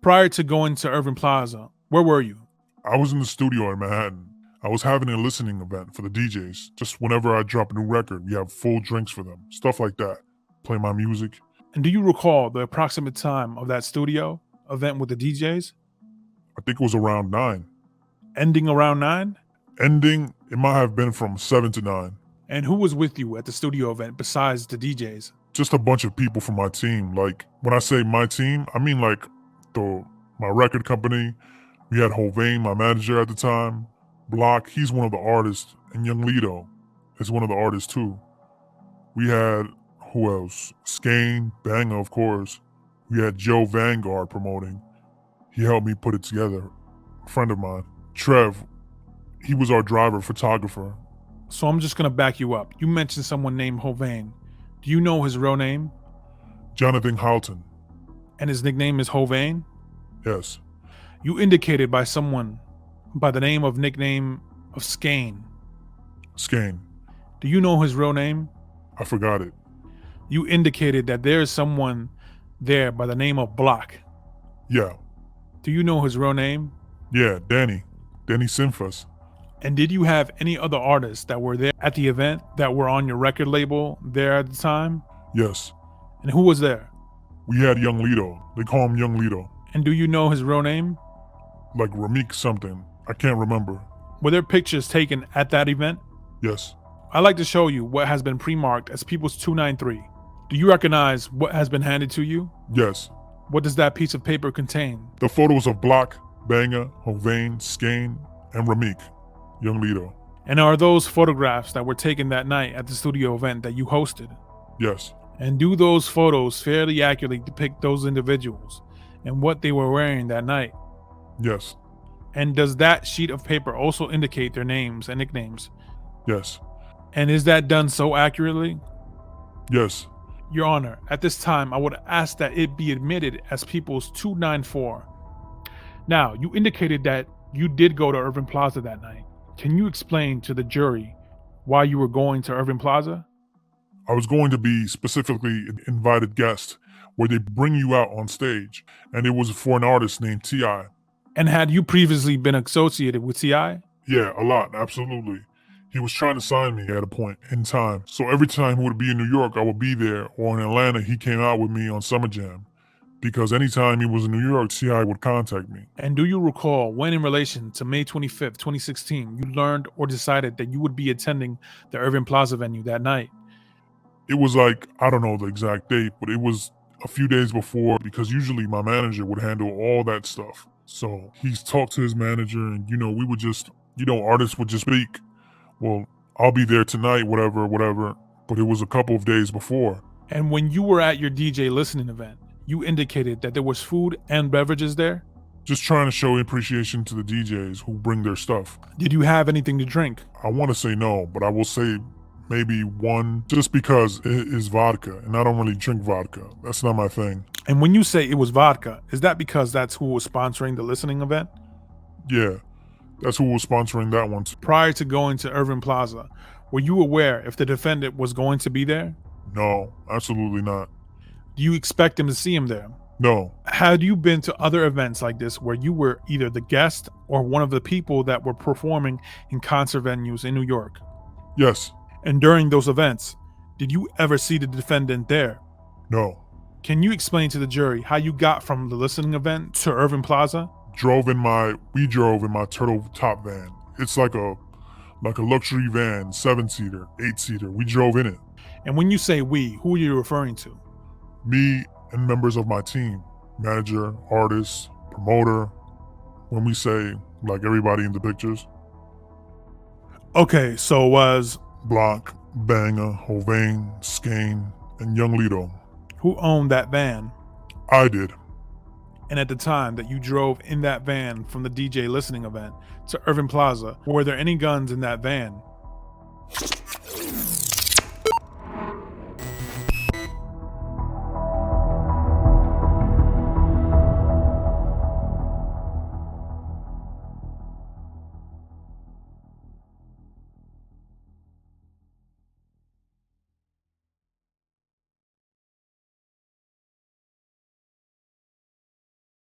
Prior to going to Irving Plaza, where were you? I was in the studio in Manhattan. I was having a listening event for the DJs. Just whenever I drop a new record, we have full drinks for them. Stuff like that. Play my music. And do you recall the approximate time of that studio event with the DJs? I think it was around 9. Ending around 9? Ending, it might have been from 7 to 9. And who was with you at the studio event besides the DJs? Just a bunch of people from my team. Like, when I say my team, I mean like my record company. We had Hovain, my manager at the time. Block, he's one of the artists. And Young Lido is one of the artists too. We had, who else? Skane, Banger, of course. We had Joe Vanguard promoting. He helped me put it together. A friend of mine. Trev, he was our driver, photographer. So I'm just going to back you up. You mentioned someone named Hovain. Do you know his real name? Jonathan Halton. And his nickname is Hovain? Yes. You indicated by someone by the nickname of Skane. Skane. Do you know his real name? I forgot it. You indicated that there is someone there by the name of Block. Yeah. Do you know his real name? Yeah, Danny Sinfas. And did you have any other artists that were there at the event that were on your record label there at the time? Yes. And who was there? We had Young Lido. They call him Young Lido. And do you know his real name? Like Ramik something. I can't remember. Were there pictures taken at that event? Yes. I'd like to show you what has been pre-marked as People's 293. Do you recognize what has been handed to you? Yes. What does that piece of paper contain? The photos of Block, Banger, Hovain, Skane, and Ramik. Young Lido. And are those photographs that were taken that night at the studio event that you hosted? Yes. And do those photos fairly accurately depict those individuals and what they were wearing that night? Yes. And does that sheet of paper also indicate their names and nicknames? Yes. And is that done so accurately? Yes. Your Honor, at this time, I would ask that it be admitted as People's 294. Now, you indicated that you did go to Irving Plaza that night. Can you explain to the jury why you were going to Irving Plaza? I was going to be specifically an invited guest where they bring you out on stage, and it was for an artist named T.I. And had you previously been associated with T.I.? Yeah, a lot, absolutely. He was trying to sign me at a point in time. So every time he would be in New York, I would be there. Or in Atlanta, he came out with me on Summer Jam. Because anytime he was in New York, T.I. would contact me. And do you recall when in relation to May 25th, 2016, you learned or decided that you would be attending the Irving Plaza venue that night? It was like, I don't know the exact date, but it was a few days before because usually my manager would handle all that stuff. So he's talked to his manager and, we would just, artists would just speak. Well, I'll be there tonight, whatever. But it was a couple of days before. And when you were at your DJ listening event, you indicated that there was food and beverages there? Just trying to show appreciation to the DJs who bring their stuff. Did you have anything to drink? I want to say no, but I will say maybe one just because it is vodka, and I don't really drink vodka. That's not my thing. And when you say it was vodka, is that because that's who was sponsoring the listening event? Yeah, that's who was sponsoring that one too. Prior to going to Irving Plaza, were you aware if the defendant was going to be there? No, absolutely not. Do you expect him to see him there? No. Had you been to other events like this where you were either the guest or one of the people that were performing in concert venues in New York? Yes. And during those events, did you ever see the defendant there? No. Can you explain to the jury how you got from the listening event to Irving Plaza? We drove in my turtle top van. It's like a luxury van, 7-seater, 8-seater. We drove in it. And when you say we, who are you referring to? Me and members of my team, manager, artist, promoter. When we say like everybody in the pictures. Okay, so it was Block, Banger, Hovain, Skane, and Young Lido. Who owned that van? I did. And at the time that you drove in that van from the DJ listening event to Irving Plaza, were there any guns in that van?